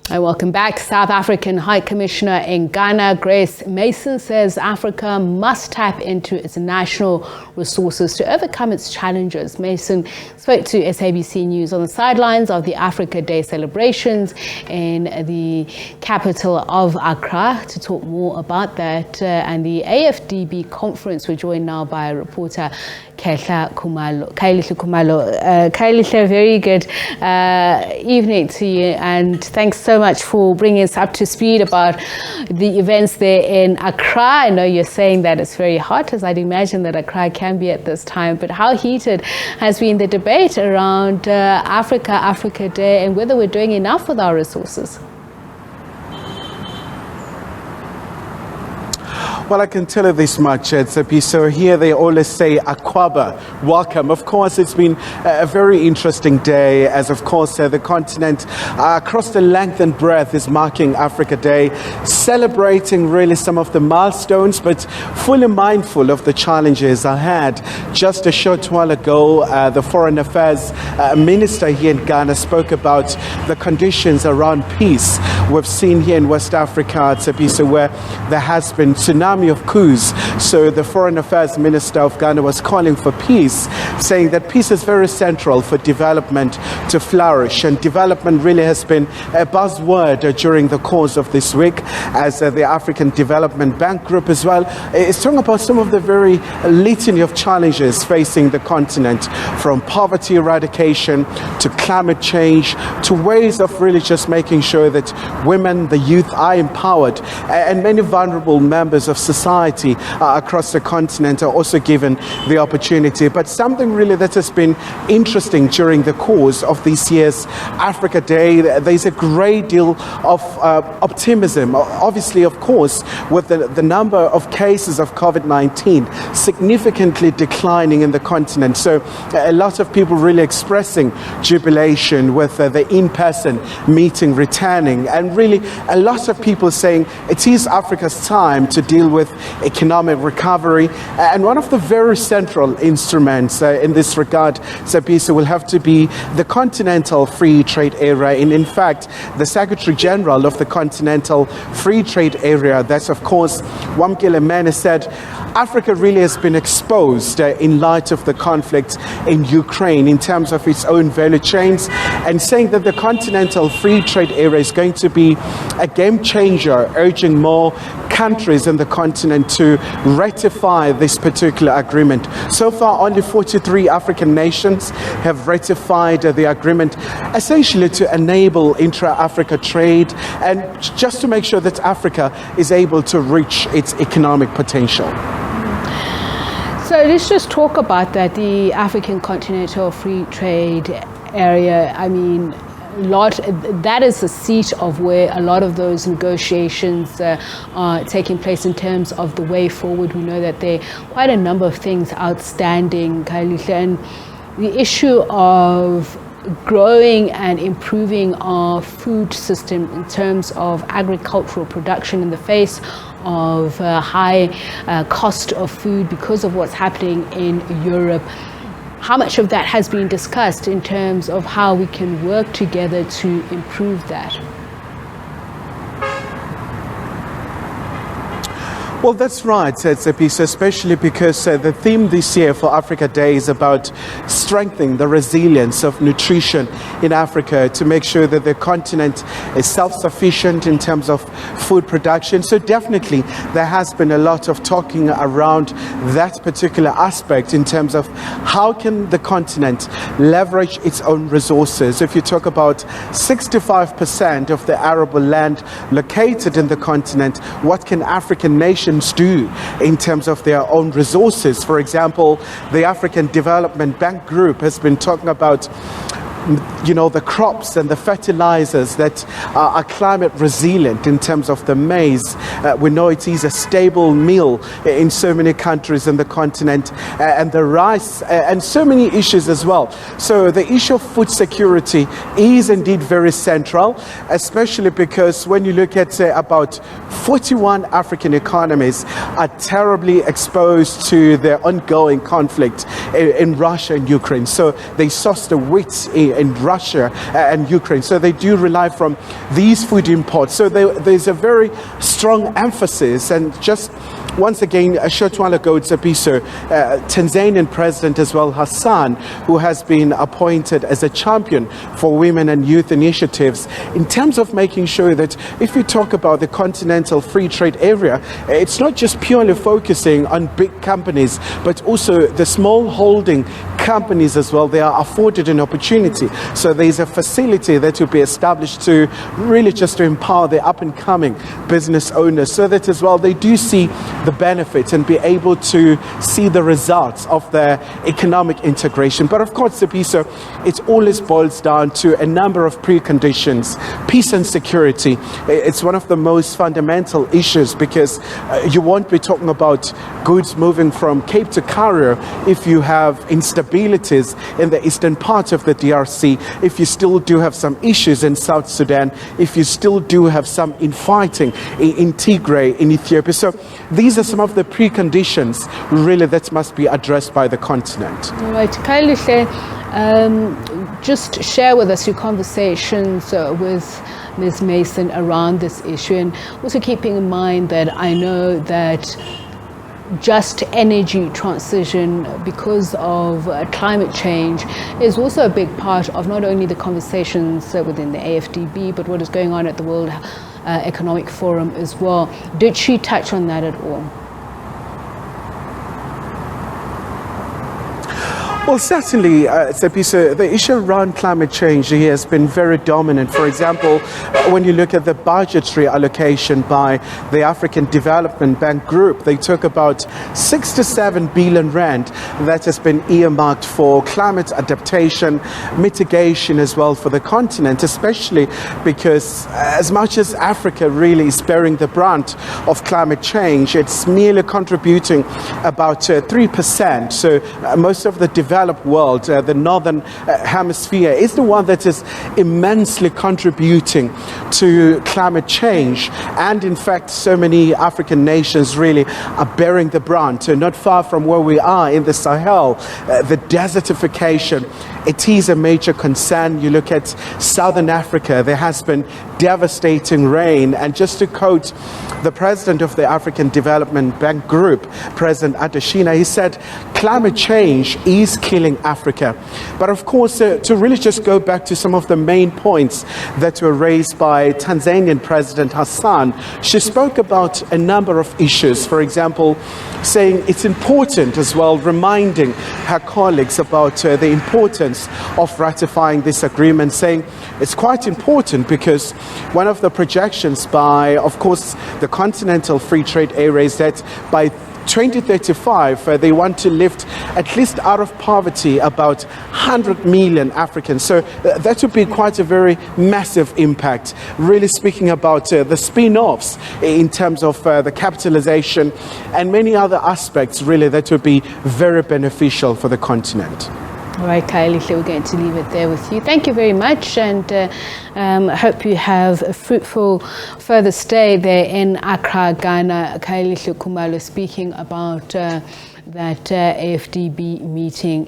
Hi, welcome back. South African High Commissioner in Ghana, Grace Mason, says Africa must tap into its national resources to overcome its challenges. Mason spoke to SABC News on the sidelines of the Africa Day celebrations in the capital of Accra. To talk more about that and the AfDB conference, we're joined now by reporter Khayelihle Khumalo. Khayelihle, very good evening to you, and thanks so much for bringing us up to speed about the events there in Accra. I know you're saying that it's very hot, as I'd imagine that Accra can be at this time, but how heated has been the debate around Africa Day and whether we're doing enough with our resources? Well, I can tell you this much, Tsepi. So here they always say, Akwaba, welcome. Of course, it's been a very interesting day, as of course the continent across the length and breadth is marking Africa Day, celebrating really some of the milestones, but fully mindful of the challenges ahead. Just a short while ago, the Foreign Affairs Minister here in Ghana spoke about the conditions around peace we've seen here in West Africa, Tsepi, so where there has been tsunami of coups. So the Foreign Affairs Minister of Ghana was calling for peace, saying that peace is very central for development to flourish. And development really has been a buzzword during the course of this week, as the African Development Bank Group as well is talking about some of the very litany of challenges facing the continent, from poverty eradication to climate change to ways of really just making sure that women, the youth are empowered, and many vulnerable members of society across the continent are also given the opportunity. But something really that has been interesting during the course of this year's Africa Day, there's a great deal of optimism. Obviously, of course, with the number of cases of COVID-19 significantly declining in the continent. So a lot of people really expressing jubilation with the in-person meeting returning, and really a lot of people saying it is Africa's time to deal with economic recovery. And one of the very central instruments in this regard, Sabisa, will have to be the Continental Free Trade Area. And in fact, the Secretary General of the Continental Free Trade Area, that's of course Wamkele Mene, said Africa really has been exposed in light of the conflict in Ukraine in terms of its own value chains, and saying that the Continental Free Trade Area is going to be a game changer, urging more countries in the continent to ratify this particular agreement. So far, only 43 African nations have ratified the agreement, essentially to enable intra-Africa trade and just to make sure that Africa is able to reach its economic potential. So let's just talk about that, the African Continental Free Trade Area. I mean, that is the seat of where a lot of those negotiations are taking place in terms of the way forward. We know that there are quite a number of things outstanding, Khayelihle, and the issue of growing and improving our food system in terms of agricultural production in the face of high cost of food because of what's happening in Europe. How much of that has been discussed in terms of how we can work together to improve that? Well, that's right, Tsepi, especially because the theme this year for Africa Day is about strengthening the resilience of nutrition in Africa to make sure that the continent is self-sufficient in terms of food production. So definitely there has been a lot of talking around that particular aspect in terms of how can the continent leverage its own resources. If you talk about 65% of the arable land located in the continent, what can African nations do in terms of their own resources? For example, the African Development Bank Group has been talking about the crops and the fertilizers that are climate resilient in terms of the maize. We know it is a stable meal in so many countries in the continent, and the rice and so many issues as well. So the issue of food security is indeed very central, especially because when you look at about 41 African economies are terribly exposed to the ongoing conflict in Russia and Ukraine. So they source the wheat in Russia and Ukraine. So they do rely from these food imports. So there's a very strong emphasis, and just once again, a short while ago, Tsepiso, Tanzanian President as well, Hassan, who has been appointed as a champion for women and youth initiatives, in terms of making sure that if we talk about the continental free trade area, it's not just purely focusing on big companies, but also the small holding companies as well. They are afforded an opportunity. So there's a facility that will be established to really just to empower the up-and-coming business owners, so that as well they do see the benefits and be able to see the results of their economic integration. But of course, Tsepiso, it always boils down to a number of preconditions. Peace and security, it's one of the most fundamental issues, because you won't be talking about goods moving from Cape to Cairo if you have instabilities in the eastern part of the DRC, if you still do have some issues in South Sudan, if you still do have some infighting in Tigray, in Ethiopia. So these are some of the preconditions really that must be addressed by the continent. All right, Khayelihle, just share with us your conversations with Ms. Mason around this issue, and also keeping in mind that I know that just energy transition because of climate change is also a big part of not only the conversations within the AfDB, but what is going on at the World Economic Forum as well. Did she touch on that at all? Well, certainly, Tsepiso, the issue around climate change here has been very dominant. For example, when you look at the budgetary allocation by the African Development Bank Group, they took about 6 to 7 billion rand that has been earmarked for climate adaptation, mitigation as well for the continent, especially because as much as Africa really is bearing the brunt of climate change, it's merely contributing about 3%. So most of the developed world, the northern hemisphere, is the one that is immensely contributing to climate change. And in fact, so many African nations really are bearing the brunt. Not far from where we are in the Sahel, the desertification, it is a major concern. You look at Southern Africa, there has been devastating rain. And just to quote the president of the African Development Bank Group, President Adeshina, he said, climate change is killing Africa. But of course, to really just go back to some of the main points that were raised by Tanzanian President Hassan, she spoke about a number of issues. For example, saying it's important as well, reminding her colleagues about the importance of ratifying this agreement, saying it's quite important because one of the projections by, of course, the Continental Free Trade Area is that by 2035, they want to lift at least out of poverty about 100 million Africans. So that would be quite a very massive impact. Really speaking about the spin-offs in terms of the capitalization and many other aspects, really, that would be very beneficial for the continent. All right, Khayelihle, we're going to leave it there with you. Thank you very much, and hope you have a fruitful further stay there in Accra, Ghana. Khayelihle Khumalo speaking about that AfDB meeting.